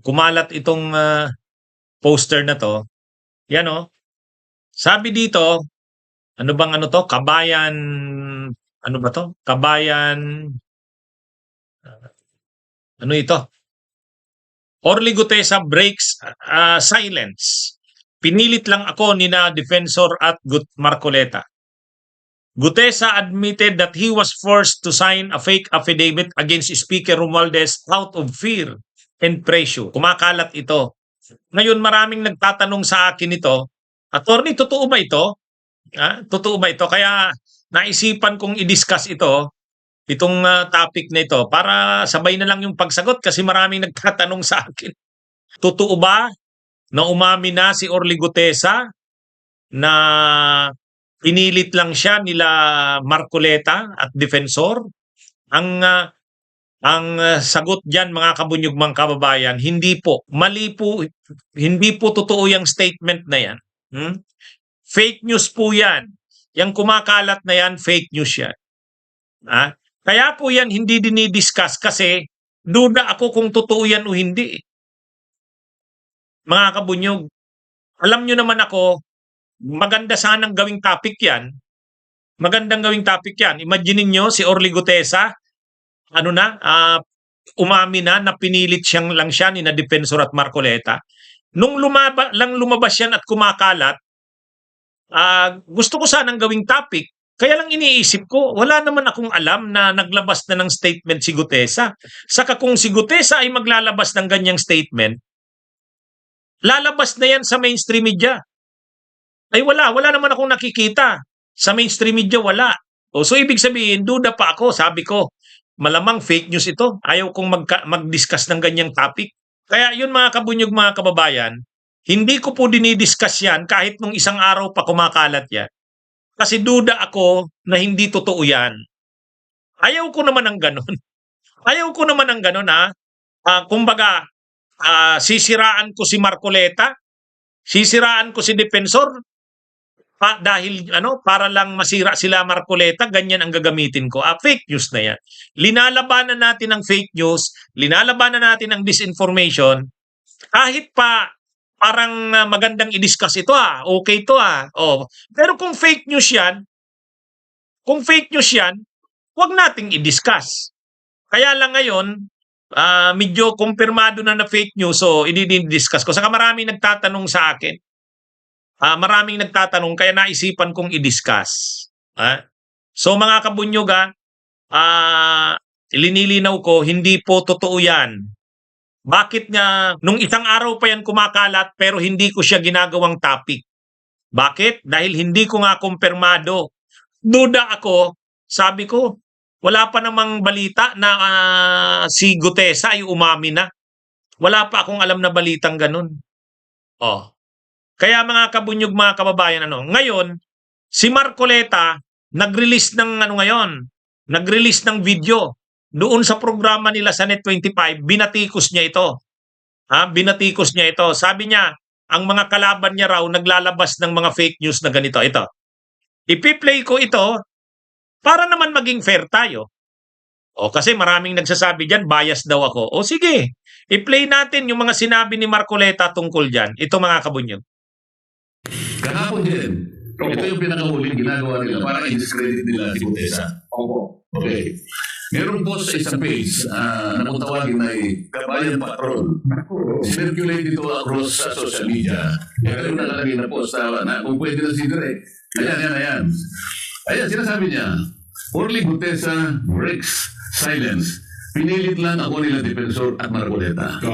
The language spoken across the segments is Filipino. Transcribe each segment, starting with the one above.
kumalat itong poster na to. Yan oh. Sabi dito, ano bang ano to? Kabayan, ano ba to? Kabayan, ano ito? Orly Gutesa breaks silence. Pinilit lang ako ni na Defensor at Marcoleta. Gutesa admitted that he was forced to sign a fake affidavit against Speaker Romualdez out of fear and pressure. Kumakalat ito. Ngayon maraming nagtatanong sa akin ito, Attorney, totoo ba ito? Totoo ba ito? Kaya naisipan kong i-discuss itong topic na ito para sabay na lang yung pagsagot kasi maraming nagtatanong sa akin. Totoo ba na umami na si Orly Gutesa na pinilit lang siya nila Marcoleta at Defensor? Ang sagot diyan mga kabunyugmang kababayan, hindi po. Mali po. Hindi po totoo yung statement na yan. Fake news po yan. Yang kumakalat na yan, fake news yan. Kaya po yan hindi dinidiscuss kasi duda ako kung totoo yan o hindi. Mga kabunyog, alam nyo naman ako, maganda sanang gawing topic yan. Magandang gawing topic yan. Imagine niyo si Orly Gutesa, umami na pinilit lang siya ni na Defensor at Marcoleta. Nung lumabas yan at kumakalat, gusto ko sanang gawing topic. Kaya lang iniisip ko, wala naman akong alam na naglabas na ng statement si Gutesa. Saka kung si Gutesa ay maglalabas ng ganyang statement, lalabas na yan sa mainstream media. Ay wala naman akong nakikita. Sa mainstream media wala. So ibig sabihin, duda pa ako, sabi ko, malamang fake news ito. Ayaw kong mag-discuss ng ganyang topic. Kaya yun mga kabunyog, mga kababayan, hindi ko po dinidiscuss yan kahit nung isang araw pa kumakalat yan. Kasi duda ako na hindi totoo yan. Ayaw ko naman ng ganon. Ayaw ko naman ng ganon kumbaga, sisiraan ko si Marcoleta, sisiraan ko si Defensor, dahil para lang masira sila Marcoleta, ganyan ang gagamitin ko. Fake news na yan. Linalabanan natin ang fake news, linalabanan natin ang disinformation, kahit pa parang magandang i-discuss ito okay ito Pero kung fake news yan, huwag nating i-discuss. Kaya lang ngayon, medyo kumpirmado na fake news, so i-discuss ko. Saka maraming nagtatanong sa akin. Maraming nagtatanong, kaya naisipan kong i-discuss. So mga kabunyog, linilinaw ko, hindi po totoo yan. Bakit nga, nung isang araw pa yan kumakalat pero hindi ko siya ginagawang topic? Bakit? Dahil hindi ko nga kumpirmado. Duda ako, sabi ko, wala pa namang balita na si Gutesa ay umami na. Wala pa akong alam na balitang ganun. Kaya mga kabunyog, mga kababayan, ngayon, si Marcoleta, nag-release ng nag-release ng video. Doon sa programa nila sa Net25, binatikos niya ito. Binatikos niya ito. Sabi niya, ang mga kalaban niya raw naglalabas ng mga fake news na ganito. Ito. Ipi-play ko ito para naman maging fair tayo. Kasi maraming nagsasabi diyan, bias daw ako. Sige, i-play natin yung mga sinabi ni Marcoleta tungkol diyan. Ito mga kabunyog. Kahapon din, ito yung pinakahuling ginagawa nila para i-discredit nila si Gutesa. Okay. Meron po sa isang page na kung tawagin ay Kabayan Patrol. Circulate dito across sa social media. Kaya nakalagay na post na kung pwede na si-direct. Ayan. Ayan, sinasabi niya, Orly Gutesa breaks silence. Pinilit lang ako nila Defensor at Marcoleta.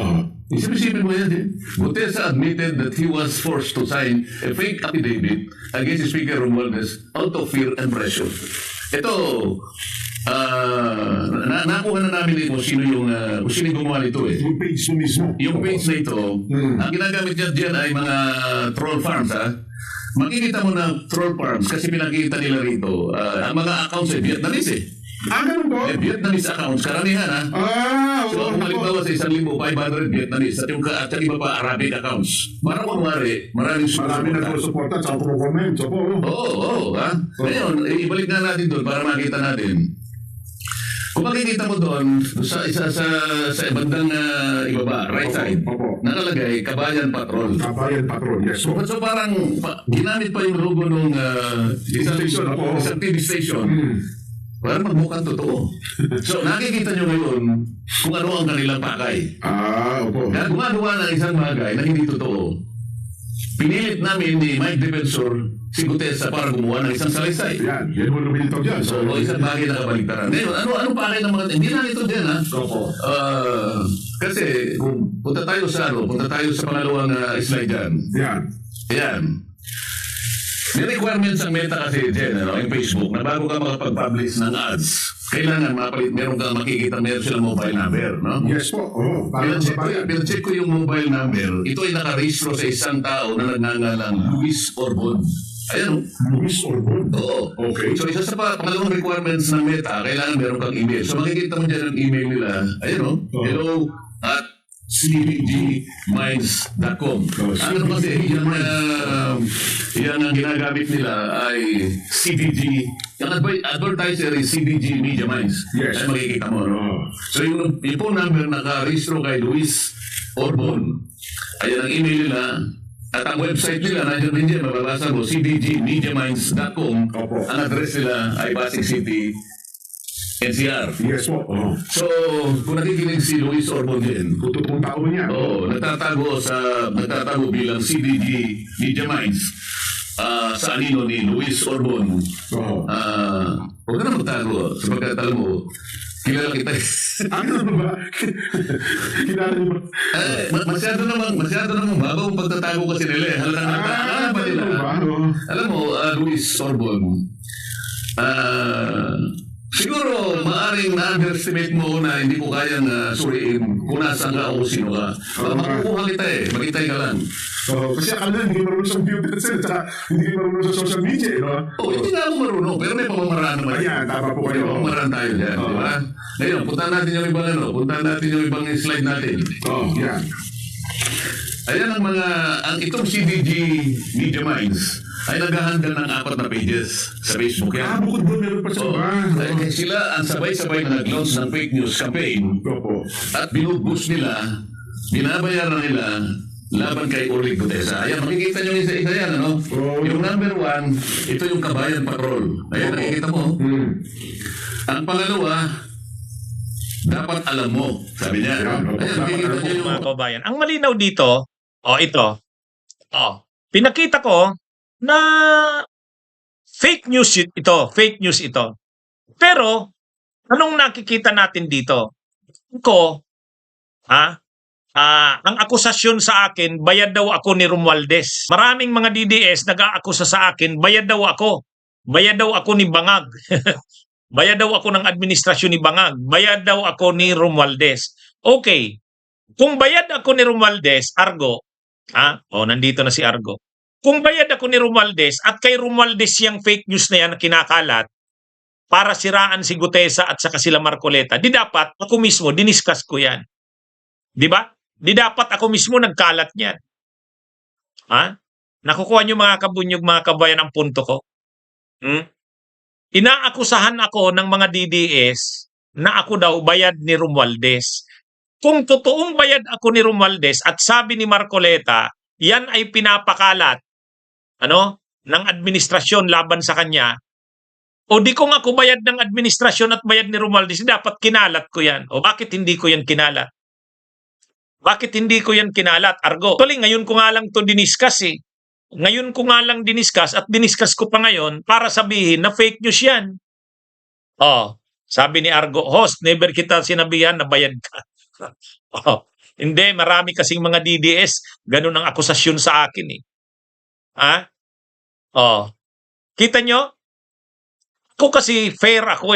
Isipin mo yan. Gutesa admitted that he was forced to sign a fake affidavit against Speaker Romualdez out of fear and pressure. Ito, nakuha na namin kung sino yung gumawa nito Yung page mo mismo. Yung page na ito, ang ginagamit dyan ay mga troll farms Makikita mo na troll farms kasi pinakita nila rito ang mga accounts ay Vietnamese Ganun po? Vietnamese accounts, karamihan So kung halimbawa sa 1,500 Vietnamese at yung iba pa Arabic accounts, maraming nagsusuporta sa pro-comment. Oo. Ngayon, ibalik na natin doon para makita natin Kung makikita mo doon, sa bandang ibaba, right side, Opo. nakalagay, Kabayan Patrol. Kabayan Patrol, yes po. So parang ginamit pa yung logo nung Station, opo. isang TV station. Para magmukhang totoo. So nakikita nyo ngayon kung ano ang kanilang pakay. Opo. Kaya gumagawa ng isang bagay na hindi totoo. Pinilit namin ni Mike Defensor si Gutesa para gumawa ng isang salaysay. Yan mo lumilitaw dyan. So, isang bagay na kabaligtaran. Ngayon, ano pakay ng mga... Hindi na ito din, ha? Opo. Kasi, kung punta tayo sa pangalawang slide dyan. Yan. Ayan. May requirements ang Meta kasi dyan, yung Facebook, na bago ka makapag-publish ng ads, kailangan meron kang makikita meron silang mobile number, no? Yes po. Oo. Parang sa bayan. Pinacheck ko yung mobile number. Ito ay nakarehistro sa isang tao na nagngangalang Luis Orbon. Ayan, Luis Orbon. oo. Okay. So, isa sa pangalawang requirements ng Meta, kailangan meron kang email. So, makikita mo dyan ang email nila. Ayan, no? Hello at cbgminds.com. Ano kasi, yan ang ginagamit nila ay CDG. Yung advertiser is CDG Media Minds. Yes. Ay makikita mo, no? So, yung phone number naka-registro kay Luis Orbon. Ayan ang email nila. At ang website nila, nandiyan din dyan, mababasa mo, cdgmediaminds.com. Opo. Ang address nila ay Pasig City, NCR. Yes po. Oo. So, kung nakikinig si Luis Orbon din, Tutupong tao niya. nagtatago bilang CDG Media Minds sa anino ni Luis Orbon. Oo. Huwag ka na magtago sapagkat alam mo, kilala kita. Ano ba? Kilala niyo ba? Masyado namang babaw ang pagtatago kasi nila. Alam ba nila? Alam mo, Luis Orbon, siguro maaring na-underestimate mo na hindi ko kayang suriin kung nasaan ka o sino ka. Makukuha kita magitay ka lang. Kasi akala hindi marunong sa computer sir, tsaka hindi marunong sa social media, no? Hindi nga ako marunong, pero may pamamaraan naman. Ayan, tama po May kayo. pamamaraan tayo dyan, di ba? Ngayon, puntahan natin yung ibang slide natin. Yan. Ayan itong CDG Media Minds ay naghahandle ng 4 na pages sa Facebook yan. Bukod doon meron pa sa iba. Sila ang sabay-sabay na nag-launch ng fake news campaign Opo. at binuboost nila, binabayaran nila laban kay Orly Gutesa. Ayan, makikita nyo isa-isa yan, ano? Yung number 1, ito yung Kabayan Patrol. Ayan, nakikita mo. Ang pangalawa, dapat alam mo, sabi niya. Ayan, makikita nyo yung... Mga kabayan. Ang malinaw dito, ito. Pinakita ko na fake news ito. Pero anong nakikita natin dito? Ang akusasyon sa akin, bayad daw ako ni Romualdez. Maraming mga DDS nag-aakusa sa akin, bayad daw ako. Bayad daw ako ni Bangag. Bayad daw ako ng administrasyon ni Bangag. Bayad daw ako ni Romualdez. Okay. Kung bayad ako ni Romualdez, Argo, nandito na si Argo. Kung bayad ako ni Romualdez at kay Romualdez yung fake news na yan na kinakalat para siraan si Gutesa at saka sila Marcoleta, di dapat ako mismo, diniscuss ko yan. Di ba? Di dapat ako mismo nagkalat niyan. Nakukuha niyo mga kabunyog, mga kabayan ang punto ko? Inaakusahan ako ng mga DDS na ako daw bayad ni Romualdez. Kung totoong bayad ako ni Romualdez at sabi ni Marcoleta, yan ay pinapakalat ng administrasyon laban sa kanya, o di ko nga ako bayad ng administrasyon at bayad ni Romualdez, dapat kinalat ko yan. O bakit hindi ko yan kinalat? Bakit hindi ko yan kinalat, Argo? Actually, ngayon ko nga lang ito diniscuss Ngayon ko nga lang diniscuss at diniscuss ko pa ngayon para sabihin na fake news yan. Sabi ni Argo, host, never kita sinabihan na bayad ka. Hindi, marami kasing mga DDS, ganun ang akusasyon sa akin Kita nyo? Ako kasi fair ako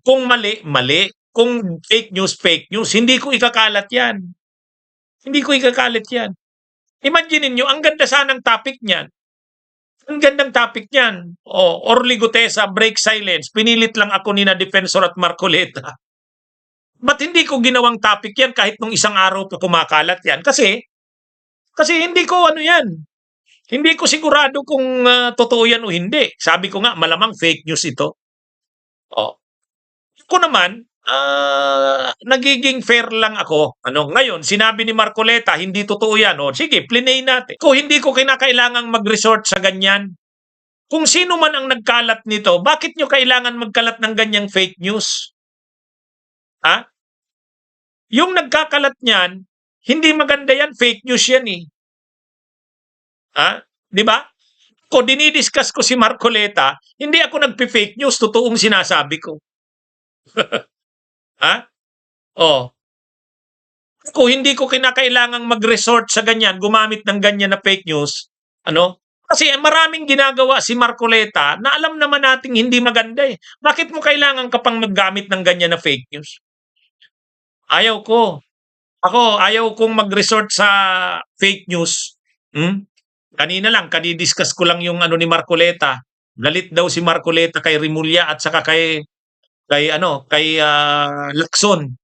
Kung mali, mali. Kung fake news, fake news. Hindi ko ikakalat yan. Hindi ko ikakalat yan. Imagine niyo, ang ganda sanang topic niyan. Ang gandang topic niyan. Orly Gutesa, break silence. Pinilit lang ako ni na Defensor at Marcoleta. Ba't hindi ko ginawang topic yan kahit nung isang araw pa kumakalat yan? Kasi hindi ko yan. Hindi ko sigurado kung totoo yan o hindi. Sabi ko nga, malamang fake news ito. Ako naman, nagiging fair lang ako. Ngayon, sinabi ni Marcoleta, hindi totoo yan. O, sige, plinay natin. Kung hindi ko kinakailangang mag-resort sa ganyan, kung sino man ang nagkalat nito, bakit nyo kailangan magkalat ng ganyang fake news? Ha? Yung nagkakalat niyan, hindi maganda yan, fake news yan eh. Ha? Di ba? Kung dinidiscuss ko si Marcoleta, hindi ako nagpi-fake news, totoong sinasabi ko. Ha? Oh. Kung hindi ko kinakailangang mag-resort sa ganyan, gumamit ng ganyan na fake news, kasi maraming ginagawa si Marcoleta na alam naman nating hindi maganda eh. Bakit mo kailangan ka pang maggamit ng ganyan na fake news? Ayaw ko. Ako, ayaw kong mag-resort sa fake news. Kanina lang, kanidiscuss ko lang yung ni Marcoleta. Galit daw si Marcoleta kay Remulla at saka kay Lacson.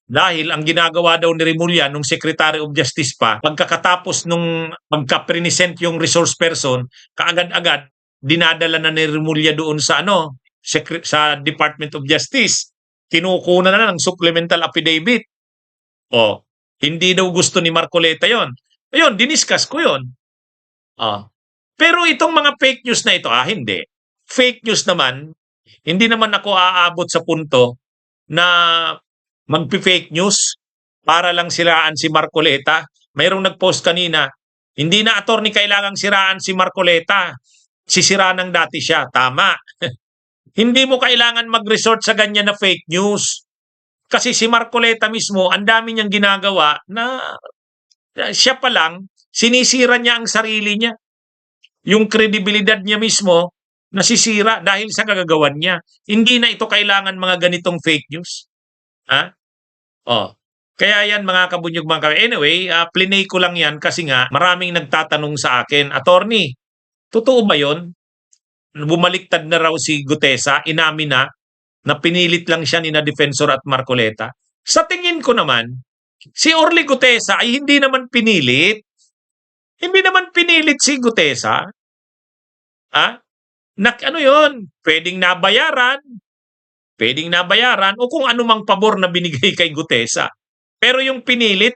Dahil ang ginagawa daw ni Remulla nung Secretary of Justice pa, pagkakatapos nung pagka-present yung resource person, kaagad-agad dinadala na ni Remulla doon sa sa Department of Justice. Kinukuna na ng supplemental affidavit. Hindi daw gusto ni Marcoleta yon. Ayun, diniscuss ko yon. Pero itong mga fake news na ito, hindi. Fake news naman, hindi naman ako aabot sa punto na magpi-fake news para lang siraan si Marcoleta. Mayroong nag-post kanina, hindi na attorney kailangang siraan si Marcoleta. Sisira ng dati siya. Tama. Hindi mo kailangan mag-resort sa ganyan na fake news. Kasi si Marcoleta mismo, ang dami niyang ginagawa na siya pa lang, sinisira niya ang sarili niya. Yung kredibilidad niya mismo, nasisira dahil sa kagagawan niya. Hindi na ito kailangan mga ganitong fake news. Kaya yan mga kabunyog Anyway, plinay ko lang yan kasi nga maraming nagtatanong sa akin, Attorney, totoo ba yun? Bumaliktad na raw si Gutesa, inamin na pinilit lang siya ni na Defensor at Marcoleta. Sa tingin ko naman, si Orly Gutesa ay hindi naman pinilit. Hindi naman pinilit si Gutesa. Yun? Pwedeng nabayaran o kung anumang pabor na binigay kay Gutesa. Pero yung pinilit,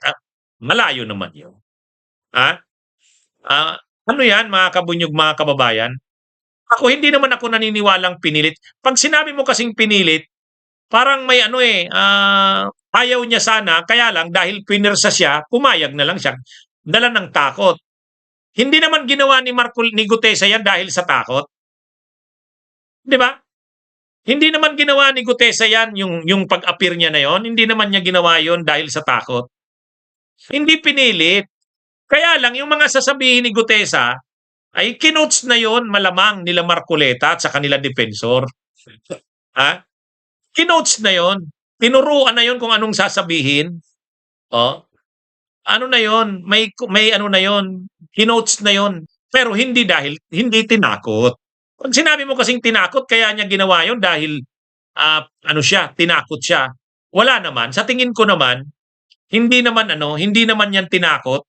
malayo naman yun. Yan mga kabunyog mga kababayan? Ako hindi naman ako naniniwalang pinilit. Pag sinabi mo kasing pinilit, parang may ayaw niya sana, kaya lang dahil pinirsa siya, pumayag na lang siya. Dala ng takot. Hindi naman ginawa ni Gutesa yan dahil sa takot. Di ba? Hindi naman ginawa ni Gutesa yan, yung pag-appear niya na yon. Hindi naman niya ginawa yon dahil sa takot. Hindi pinilit. Kaya lang, yung mga sasabihin ni Gutesa, ay kinotes na yon malamang nila Marcoleta at sa kanila Defensor. Kinotes na yon. Tinuruan na yon kung anong sasabihin. Ano na yon? May na yon. Kinotes na yon. Pero hindi tinakot. Pag sinabi mo kasing tinakot, kaya niya ginawa yon dahil tinakot siya. Wala naman. Sa tingin ko naman, hindi naman yan tinakot.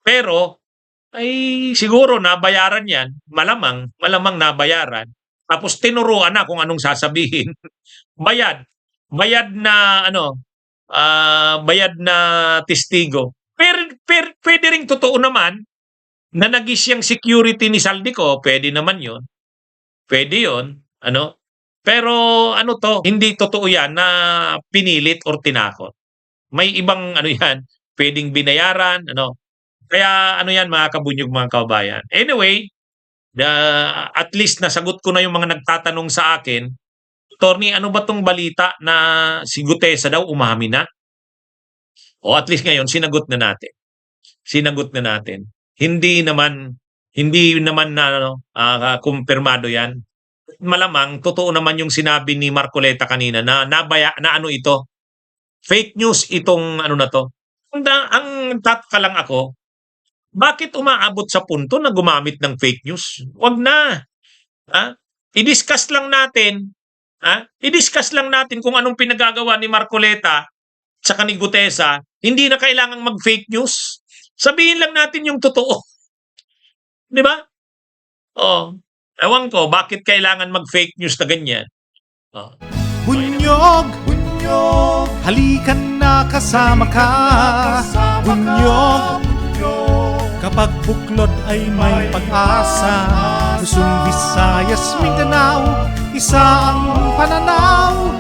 Pero ay siguro nabayaran yan, malamang nabayaran. Tapos tinuruan na kung anong sasabihin. bayad na bayad na testigo. Pero pwede ring totoo naman na naging siyang security ni Saldico, pwede naman 'yon. Pwede 'yon, Pero hindi totoo yan na pinilit or tinakot. May ibang yan, pwedeng binayaran, Kaya yan mga kabunyog mga kababayan. Anyway, at least nasagot ko na yung mga nagtatanong sa akin. Attorney, ano ba tong balita na si Gutesa daw umamin na? O at least ngayon sinagot na natin. Hindi naman na kumpirmado yan. Malamang totoo naman yung sinabi ni Marcoleta kanina na ito. Fake news itong na to. Ang tataka lang ako, bakit umaabot sa punto na gumamit ng fake news? Wag na. I-discuss lang natin. I-discuss lang natin kung anong pinagagawa ni Marcoleta sa ni Gutesa. Hindi na kailangang mag-fake news. Sabihin lang natin yung totoo. Di ba? Ewan ko, bakit kailangan mag-fake news na ganyan? Bunyog, bunyog, halikan na kasama ka. Bunyog, kapag buklod ay may pag-asa. Luzon, Visayas, Mindanao, isa ang pananaw.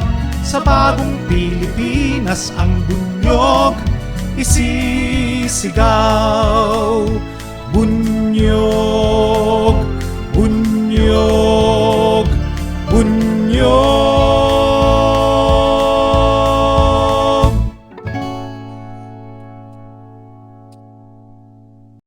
Sa bagong Pilipinas ang bunyog isisigaw. Bunyog, bunyog.